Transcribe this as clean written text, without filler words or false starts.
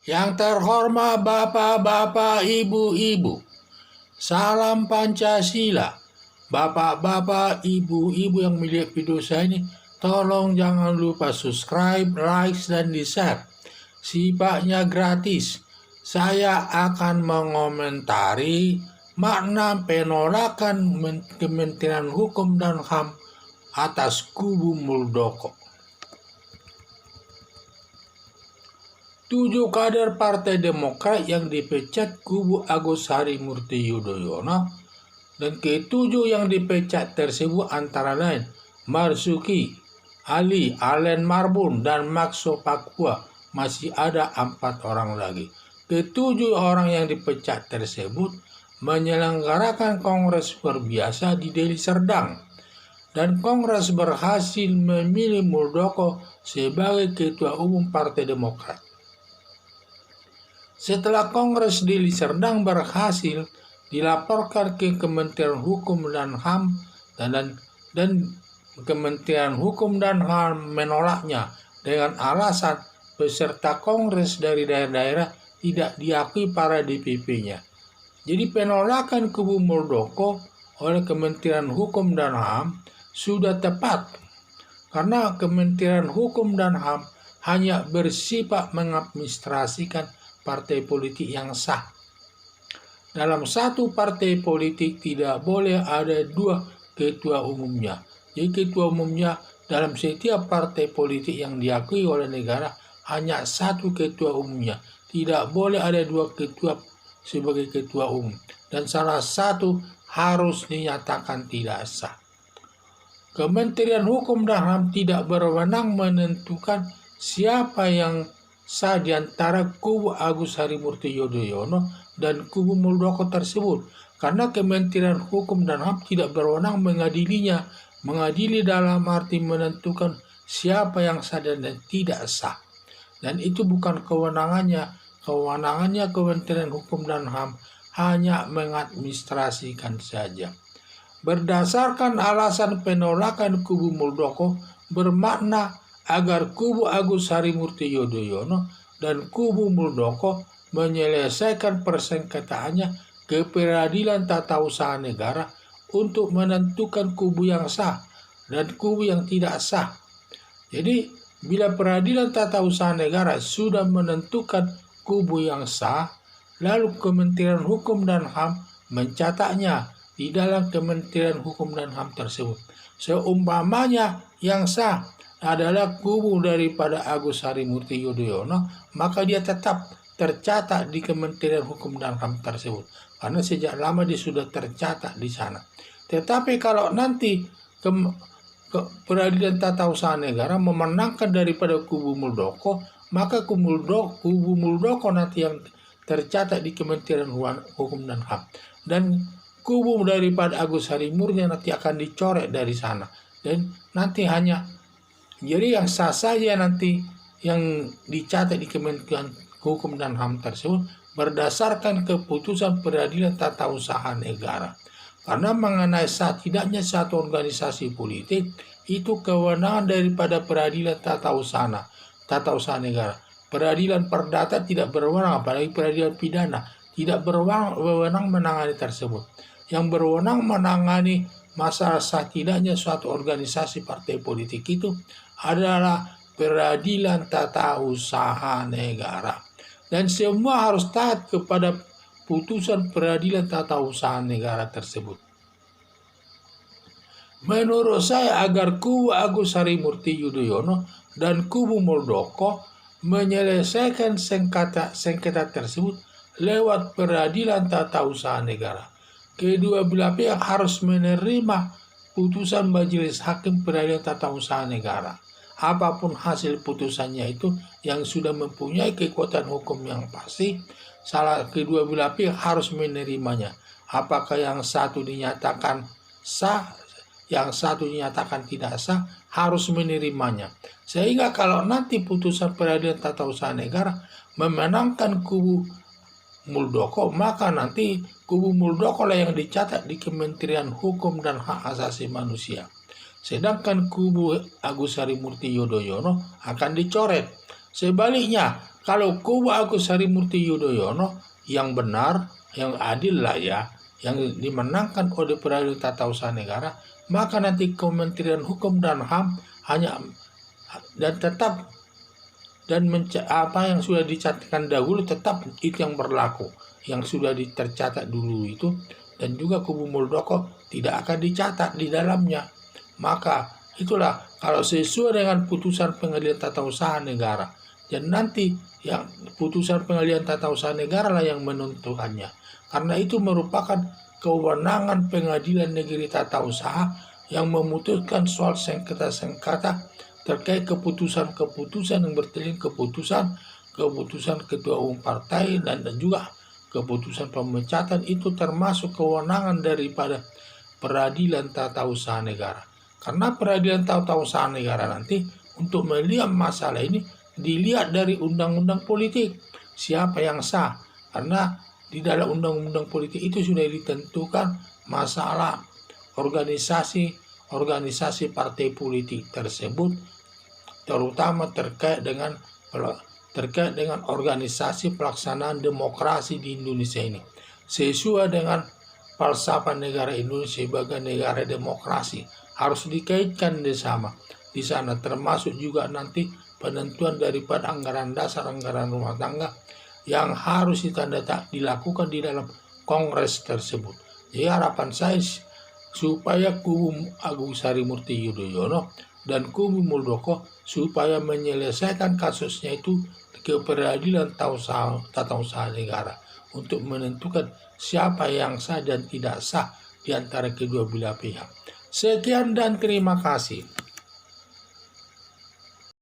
Yang terhormat bapak-bapak, ibu-ibu, salam Pancasila. Bapak-bapak, ibu-ibu yang melihat video saya ini, tolong jangan lupa subscribe, like, dan di-share. Sifatnya gratis. Saya akan mengomentari makna penolakan Kementerian Hukum dan HAM atas kubu Muldoko. 7 kader Partai Demokrat yang dipecat kubu Agus Harimurti Yudhoyono, dan ke-7 yang dipecat tersebut antara lain Marzuki Ali, Allen Marbun, dan Maxo Pakua. Masih ada 4 orang lagi. Ke-7 orang yang dipecat tersebut menyelenggarakan kongres luar biasa di Deli Serdang, dan kongres berhasil memilih Muldoko sebagai ketua umum Partai Demokrat. Setelah kongres di Deli Serdang berhasil, dilaporkan ke Kementerian Hukum dan HAM, dan Kementerian Hukum dan HAM menolaknya dengan alasan peserta kongres dari daerah-daerah tidak diakui para DPP-nya. Jadi penolakan kubu Muldoko oleh Kementerian Hukum dan HAM sudah tepat, karena Kementerian Hukum dan HAM hanya bersifat mengadministrasikan partai politik yang sah. Dalam satu partai politik tidak boleh ada 2 ketua umumnya. Jadi ketua umumnya dalam setiap partai politik yang diakui oleh negara hanya 1 ketua umumnya. Tidak boleh ada 2 ketua sebagai ketua umum. Dan salah satu harus dinyatakan tidak sah. Kementerian Hukum dan HAM tidak berwenang menentukan siapa yang sah di antara kubu Agus Harimurti Yudhoyono dan kubu Muldoko tersebut, karena Kementerian Hukum dan HAM tidak berwenang mengadilinya. Mengadili dalam arti menentukan siapa yang sah dan tidak sah. Dan itu bukan kewenangannya. Kewenangannya Kementerian Hukum dan HAM hanya mengadministrasikan saja. Berdasarkan alasan penolakan kubu Muldoko bermakna agar kubu Agus Harimurti Yudhoyono dan kubu Muldoko menyelesaikan persengketaannya ke Peradilan Tata Usaha Negara untuk menentukan kubu yang sah dan kubu yang tidak sah. Jadi, bila Peradilan Tata Usaha Negara sudah menentukan kubu yang sah, lalu Kementerian Hukum dan HAM mencatatnya di dalam Kementerian Hukum dan HAM tersebut. Seumpamanya yang sah adalah kubu daripada Agus Harimurti Yudhoyono, maka dia tetap tercatat di Kementerian Hukum dan HAM tersebut, karena sejak lama dia sudah tercatat di sana. Tetapi kalau nanti Peradilan Tata Usaha Negara memenangkan daripada kubu Muldoko, maka kubu Muldoko nanti yang tercatat di Kementerian Hukum dan HAM, dan kubu daripada Agus Harimurti nanti akan dicoret dari sana, dan nanti hanya jadi yang sah saja nanti yang dicatat di Kementerian Hukum dan HAM tersebut berdasarkan keputusan Peradilan Tata Usaha Negara. Karena mengenai sah tidaknya satu organisasi politik itu kewenangan daripada Peradilan Tata Usaha Negara. Peradilan perdata tidak berwenang, apalagi peradilan pidana tidak berwenang menangani tersebut. Yang berwenang menangani masalah sah tidaknya suatu organisasi partai politik itu adalah Peradilan Tata Usaha Negara. Dan semua harus taat kepada putusan Peradilan Tata Usaha Negara tersebut. Menurut saya, agar kubu Agus Harimurti Yudhoyono dan kubu Muldoko menyelesaikan sengketa tersebut lewat Peradilan Tata Usaha Negara, kedua belah pihak harus menerima putusan Majelis Hakim Peradilan Tata Usaha Negara. Apapun hasil putusannya itu yang sudah mempunyai kekuatan hukum yang pasti, kedua belah pihak harus menerimanya. Apakah yang satu dinyatakan sah, yang satu dinyatakan tidak sah, harus menerimanya. Sehingga kalau nanti putusan Peradilan Tata Usaha Negara memenangkan kubu Muldoko, maka nanti kubu Muldoko lah yang dicatat di Kementerian Hukum dan Hak Asasi Manusia. Sedangkan kubu Agus Harimurti Yudhoyono akan dicoret. Sebaliknya, kalau kubu Agus Harimurti Yudhoyono yang benar, yang adil lah ya, yang dimenangkan oleh peradilan tata usaha negara, maka nanti Kementerian Hukum dan HAM hanya dan tetap apa yang sudah dicatatkan dahulu tetap itu yang berlaku, yang sudah tercatat dulu itu, dan juga kubu Muldoko tidak akan dicatat di dalamnya. Maka itulah kalau sesuai dengan putusan pengadilan tata usaha negara, dan nanti yang putusan pengadilan tata usaha negara lah yang menentukannya, karena itu merupakan kewenangan pengadilan negeri tata usaha yang memutuskan soal sengketa-sengketa terkait keputusan-keputusan yang bertentangan keputusan ketua umum partai dan juga keputusan pemecatan. Itu termasuk kewenangan daripada peradilan tata usaha negara. Karena peradilan tata usaha negara nanti untuk melihat masalah ini dilihat dari undang-undang politik, siapa yang sah. Karena di dalam undang-undang politik itu sudah ditentukan masalah organisasi partai politik tersebut, terutama terkait dengan organisasi pelaksanaan demokrasi di Indonesia ini. Sesuai dengan falsafah negara Indonesia sebagai negara demokrasi, harus dikaitkan di sana, termasuk juga nanti penentuan daripada anggaran dasar, anggaran rumah tangga yang harus dilakukan di dalam kongres tersebut. Jadi harapan saya supaya kubu Agus Harimurti Yudhoyono dan kubu Muldoko supaya menyelesaikan kasusnya itu ke peradilan tata usaha negara untuk menentukan siapa yang sah dan tidak sah di antara kedua belah pihak. Sekian dan terima kasih.